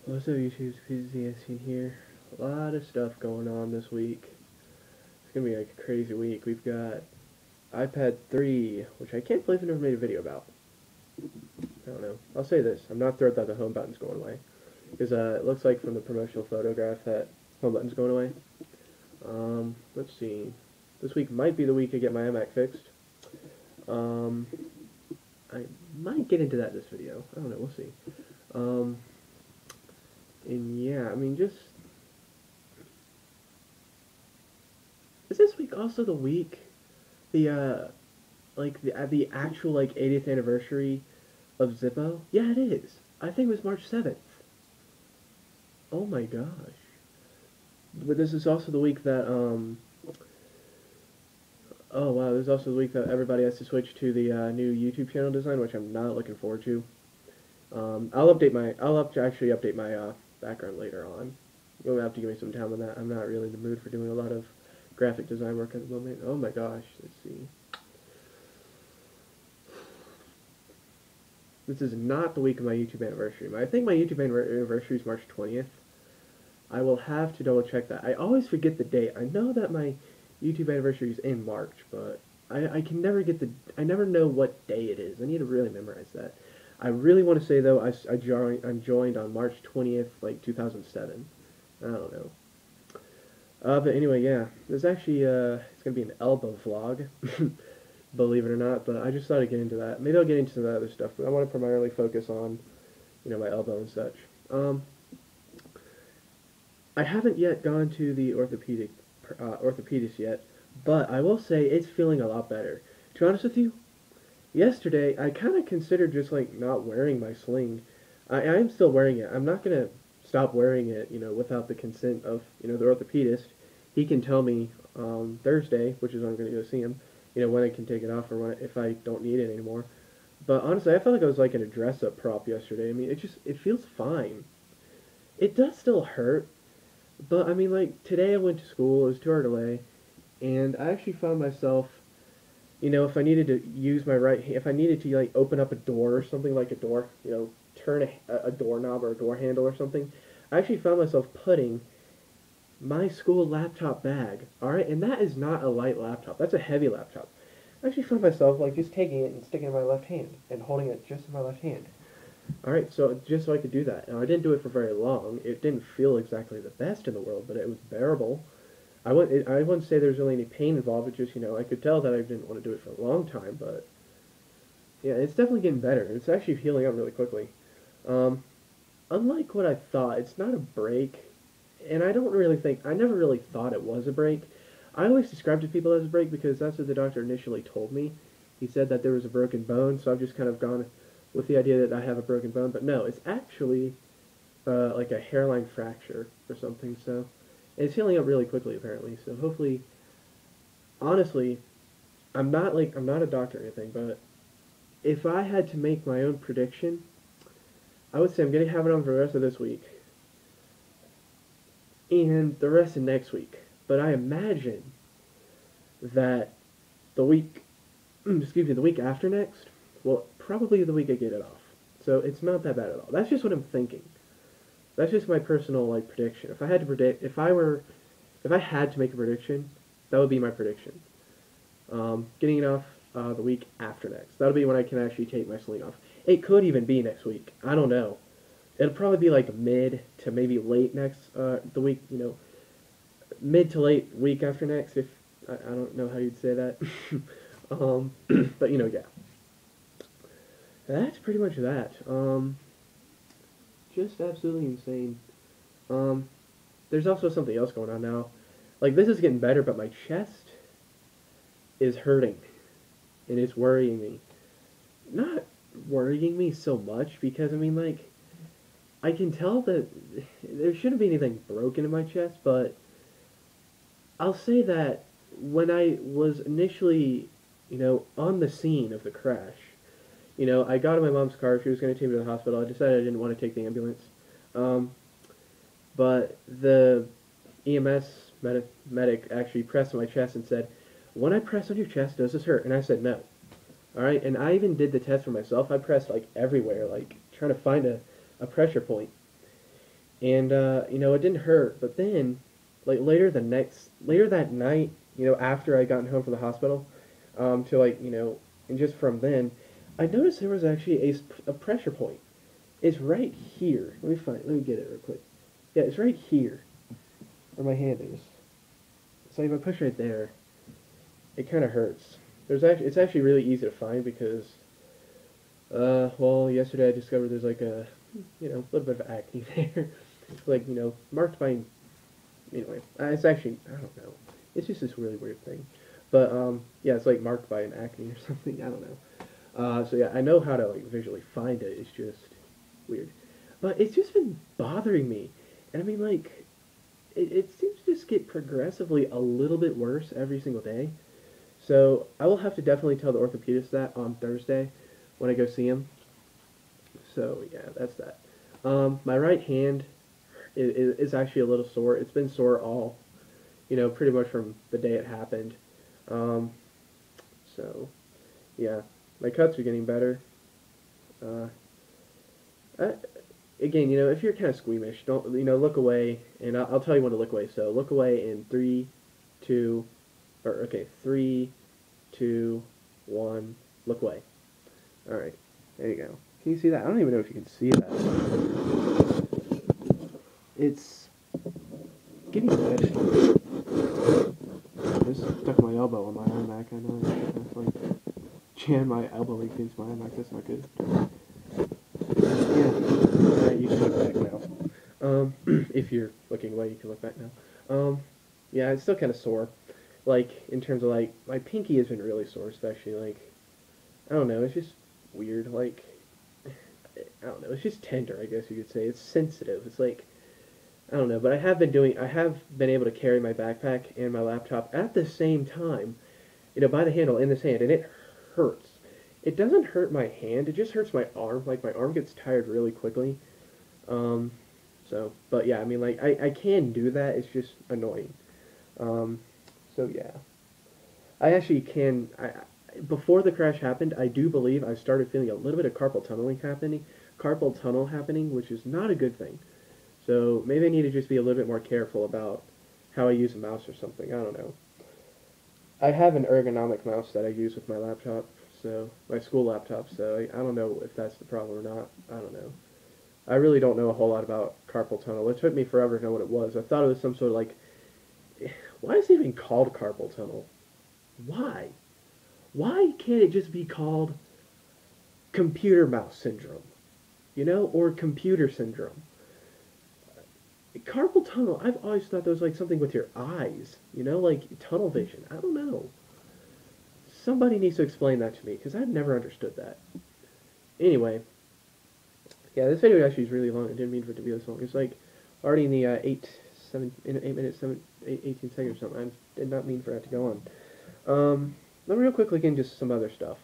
What's up, YouTube? PZSC here. A lot of stuff going on this week. It's gonna be like a crazy week. We've got iPad 3, which I can't believe I never made a video about. I don't know. I'll say this: I'm not thrilled that the home button's going away, because it looks like from the promotional photograph that home button's going away. Let's see. This week might be the week I get my iMac fixed. Um, I might get into that this video. I don't know. We'll see. And yeah, I mean, just is this week also the week the the actual like 80th anniversary of Zippo? Yeah, it is. I think it was March 7th. Oh my gosh. But this is also the week that oh wow, this is also the week that everybody has to switch to the new YouTube channel design, which I'm not looking forward to. Actually update my background later on. You'll have to give me some time on that. I'm not really in the mood for doing a lot of graphic design work at the moment. Oh my gosh, let's see. This is not the week of my YouTube anniversary. I think my YouTube anniversary is March 20th. I will have to double check that. I always forget the date. I know that my YouTube anniversary is in March, but I can never get I never know what day it is. I need to really memorize that. I really want to say though, I'm joined on March 20th, like 2007. I don't know. But anyway, yeah, there's actually it's gonna be an elbow vlog, believe it or not. But I just thought I'd get into that. Maybe I'll get into some other stuff, but I want to primarily focus on, my elbow and such. I haven't yet gone to the orthopedist yet, but I will say it's feeling a lot better. To be honest with you, yesterday I kind of considered just like not wearing my sling. I am still wearing it. I'm not gonna stop wearing it, without the consent of, the orthopedist. He can tell me Thursday, which is when I'm gonna go see him, when I can take it off or if I don't need it anymore. But honestly, I felt like I was like in a dress-up prop yesterday. I mean, it feels fine. It does still hurt, but I mean, like today I went to school. It was 2 hour delay, and I actually found myself, if I needed to use my right hand, if I needed to like open up a door or something like a door, turn a doorknob or a door handle or something, I actually found myself putting my school laptop bag. All right, and that is not a light laptop. That's a heavy laptop. I actually found myself like just taking it and sticking it in my left hand and holding it just in my left hand. All right, so just so I could do that. Now I didn't do it for very long. It didn't feel exactly the best in the world, but it was bearable. I wouldn't say there's really any pain involved. It just, I could tell that I didn't want to do it for a long time, but yeah, it's definitely getting better. It's actually healing up really quickly. Um, Unlike what I thought, it's not a break, and I never really thought it was a break. I always described it to people as a break because that's what the doctor initially told me. He said that there was a broken bone, so I've just kind of gone with the idea that I have a broken bone, but no, it's actually like a hairline fracture or something, so it's healing up really quickly apparently, so hopefully, honestly, I'm not a doctor or anything, but if I had to make my own prediction, I would say I'm going to have it on for the rest of this week and the rest of next week. But I imagine that the week, the week after next, well, probably the week I get it off. So it's not that bad at all. That's just what I'm thinking. That's just my personal like prediction. If I had to predict, if I had to make a prediction, that would be my prediction. Getting it off the week after next. That'll be when I can actually take my sling off. It could even be next week. I don't know. It'll probably be like mid to maybe late next the week. Mid to late week after next. If I don't know how you'd say that. But yeah. That's pretty much that. Just absolutely insane. There's also something else going on now. Like this is getting better, but my chest is hurting, and it's worrying me. Not worrying me so much because I mean, like, I can tell that there shouldn't be anything broken in my chest, but I'll say that when I was initially, on the scene of the crash, I got in my mom's car. She was going to take me to the hospital. I decided I didn't want to take the ambulance. Um, but the EMS medic actually pressed on my chest and said, "When I press on your chest, does this hurt?" And I said, "No." All right, and I even did the test for myself. I pressed like everywhere, like trying to find a pressure point. and it didn't hurt. But then, like later that night, after I gotten home from the hospital, to and just from then, I noticed there was actually a pressure point. It's right here. Let me get it real quick. Yeah, it's right here, where my hand is. So if I push right there, it kind of hurts. It's actually really easy to find because, well, yesterday I discovered there's like a, little bit of acne there. It's like, marked by, anyway, it's actually, I don't know. It's just this really weird thing. But, yeah, it's like marked by an acne or something. I don't know. So yeah, I know how to like visually find it. It's just weird. But it's just been bothering me. And I mean, like, it seems to just get progressively a little bit worse every single day. So I will have to definitely tell the orthopedist that on Thursday when I go see him. So yeah, that's that. My right hand is actually a little sore. It's been sore all, pretty much from the day it happened. Um, so yeah, my cuts are getting better. Uh, I, Again, if you're kind of squeamish, don't look away, and I'll tell you when to look away. So look away in two, okay, 3, 2, 1, look away. All right, there you go. Can you see that? I don't even know if you can see that. It's getting better. I just stuck my elbow on my iMac. I know I should have like jammed my elbow against my iMac. That's not good. Yeah, you can look back now. If you're looking away, you can look back now. Yeah, it's still kind of sore. Like, in terms of, like, my pinky has been really sore, especially, like, I don't know, it's just weird, like, I don't know, it's just tender, I guess you could say. It's sensitive. It's like, I don't know, but I have been able to carry my backpack and my laptop at the same time, by the handle in this hand, and it hurts. It doesn't hurt my hand, it just hurts my arm. Like, my arm gets tired really quickly. But yeah, I mean, like, I can do that, it's just annoying. So yeah. I actually can, before the crash happened, I do believe I started feeling a little bit of carpal tunnel happening, which is not a good thing. So maybe I need to just be a little bit more careful about how I use a mouse or something, I don't know. I have an ergonomic mouse that I use with my laptop, so my school laptop, so I don't know if that's the problem or not. I don't know. I really don't know a whole lot about carpal tunnel. It took me forever to know what it was. I thought it was some sort of like, why is it even called carpal tunnel? Why? Why can't it just be called computer mouse syndrome? Or computer syndrome? Carpal tunnel, I've always thought that was like something with your eyes, like tunnel vision. I don't know. Somebody needs to explain that to me, because I've never understood that. Anyway, yeah, this video actually is really long. I didn't mean for it to be this long. It's like already in the 8 minutes, 18 seconds or something. I did not mean for that to go on. Let me real quick look into some other stuff.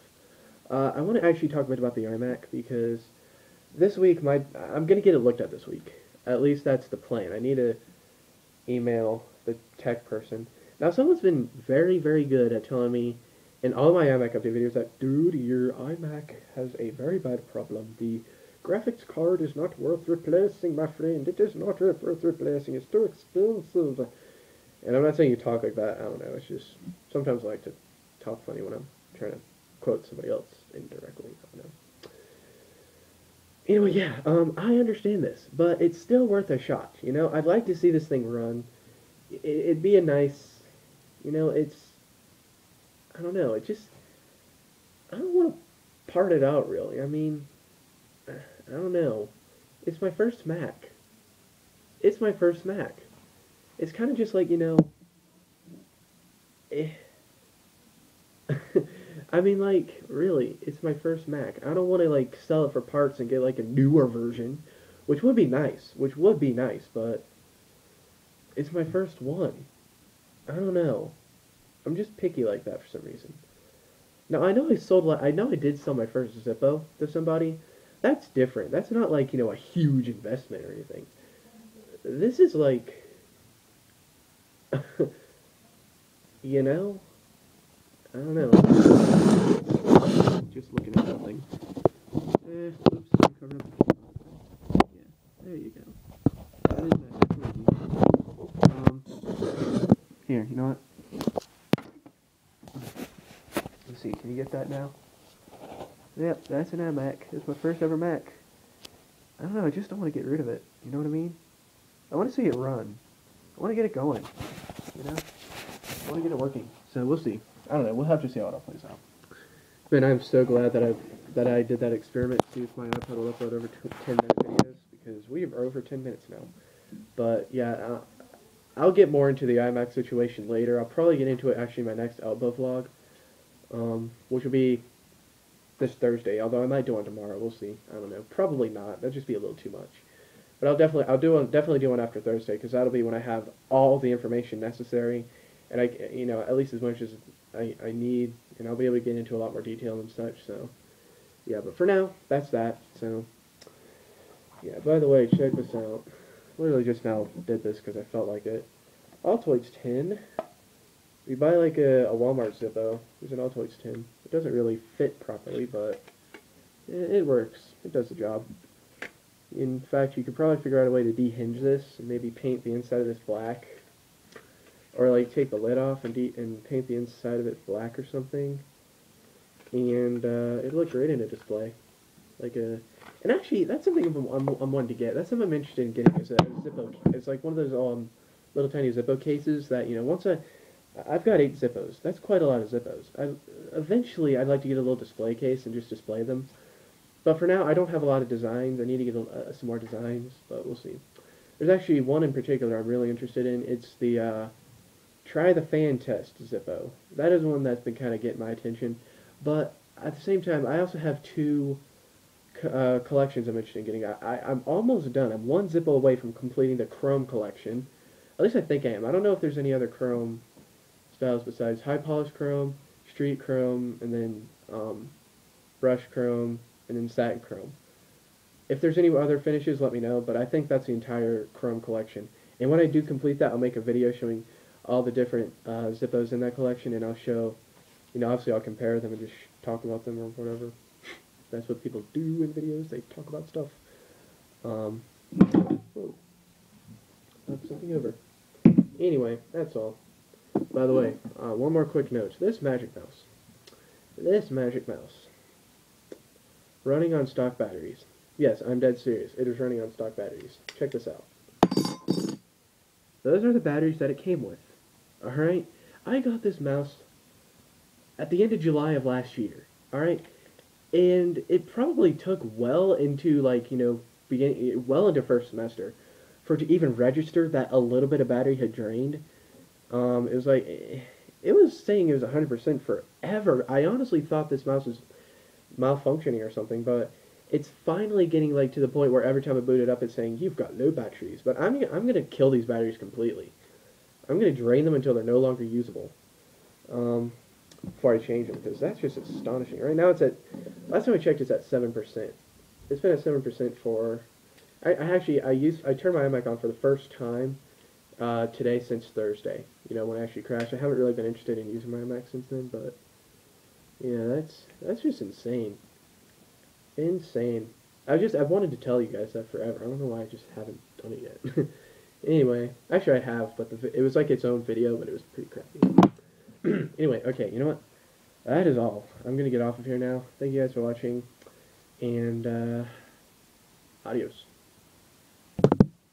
I want to actually talk a bit about the iMac, because this week, I'm going to get it looked at this week. At least that's the plan. I need to email the tech person. Now, someone's been very, very good at telling me in all my iMac update videos that, dude, your iMac has a very bad problem. The graphics card is not worth replacing, my friend. It is not worth replacing. It's too expensive. And I'm not saying you talk like that. I don't know. It's just sometimes I like to talk funny when I'm trying to quote somebody else indirectly. I don't know. Anyway, yeah, I understand this, but it's still worth a shot. I'd like to see this thing run. It'd be a nice, it's, I don't know, I don't want to part it out, really. I mean, I don't know. It's my first Mac. It's my first Mac. It's kind of just like, I mean, like, really, it's my first Mac. I don't want to, like, sell it for parts and get, like, a newer version, which would be nice, but it's my first one. I don't know. I'm just picky like that for some reason. Now, I know I did sell my first Zippo to somebody. That's different. That's not, like, a huge investment or anything. This is, like, I don't know. Just looking at something. Oops, I'm covered up. Yeah, there you go. Here, you know what? Let's see, can you get that now? Yep, that's an iMac. It's my first ever Mac. I don't know, I just don't want to get rid of it. You know what I mean? I want to see it run. I want to get it going. You know? I want to get it working. So we'll see. I don't know. We'll have to see how it all plays out. Man, I'm so glad that I did that experiment to see if my iPod will upload over 10-minute videos, because we are over 10 minutes now. But yeah, I'll get more into the iMac situation later. I'll probably get into it actually in my next Elbow vlog, which will be this Thursday. Although I might do one tomorrow. We'll see. I don't know. Probably not. That'd just be a little too much. But I'll definitely do one after Thursday, because that'll be when I have all the information necessary, and at least as much as I need, and I'll be able to get into a lot more detail and such. So yeah, but for now, that's that. So yeah. By the way, check this out. Literally just now did this because I felt like it. Altoids tin. We buy like a Walmart Zippo. There's an Altoids tin. It doesn't really fit properly, but it works. It does the job. In fact, you could probably figure out a way to dehinge this and maybe paint the inside of this black, or like take the lid off and paint the inside of it black or something, and it'd look great in a display. And actually, that's something I'm wanting to get. That's something I'm interested in getting, is a Zippo. It's like one of those little tiny Zippo cases that, once I've got 8 Zippos. That's quite a lot of Zippos. Eventually, I'd like to get a little display case and just display them. But for now, I don't have a lot of designs. I need to get some more designs, but we'll see. There's actually one in particular I'm really interested in. It's the Try the Fan Test Zippo. That is one that's been kind of getting my attention. But at the same time, I also have 2 collections I'm interested in getting. I'm almost done. I'm 1 Zippo away from completing the Chrome collection. At least I think I am. I don't know if there's any other Chrome styles besides high polish Chrome, street Chrome, and then brush Chrome, and then satin Chrome. If there's any other finishes, let me know, but I think that's the entire Chrome collection. And when I do complete that, I'll make a video showing all the different Zippos in that collection, and I'll show, obviously I'll compare them and just talk about them or whatever. That's what people do in videos, they talk about stuff. Whoa. Knocked something over. Anyway, that's all. By the way, one more quick note. This Magic Mouse, running on stock batteries. Yes, I'm dead serious. It is running on stock batteries. Check this out. Those are the batteries that it came with. Alright? I got this mouse at the end of July of last year. Alright? And it probably took well into, well into first semester for it to even register that a little bit of battery had drained. It was like, it was saying it was 100% forever. I honestly thought this mouse was malfunctioning or something, but it's finally getting to the point where every time I boot it up, it's saying you've got no batteries. But I'm gonna kill these batteries completely. I'm gonna drain them until they're no longer usable. Before I change them, because that's just astonishing. Right now, it's at, last time I checked, it's at 7%. It's been at 7% for. I turned my iMac on for the first time today since Thursday. When I actually crashed. I haven't really been interested in using my iMac since then, but yeah, that's just insane. Insane. I've wanted to tell you guys that forever. I don't know why I just haven't done it yet. Anyway, actually I have, but it was like its own video, but it was pretty crappy. Anyway, okay, you know what? That is all. I'm gonna get off of here now. Thank you guys for watching, and adios.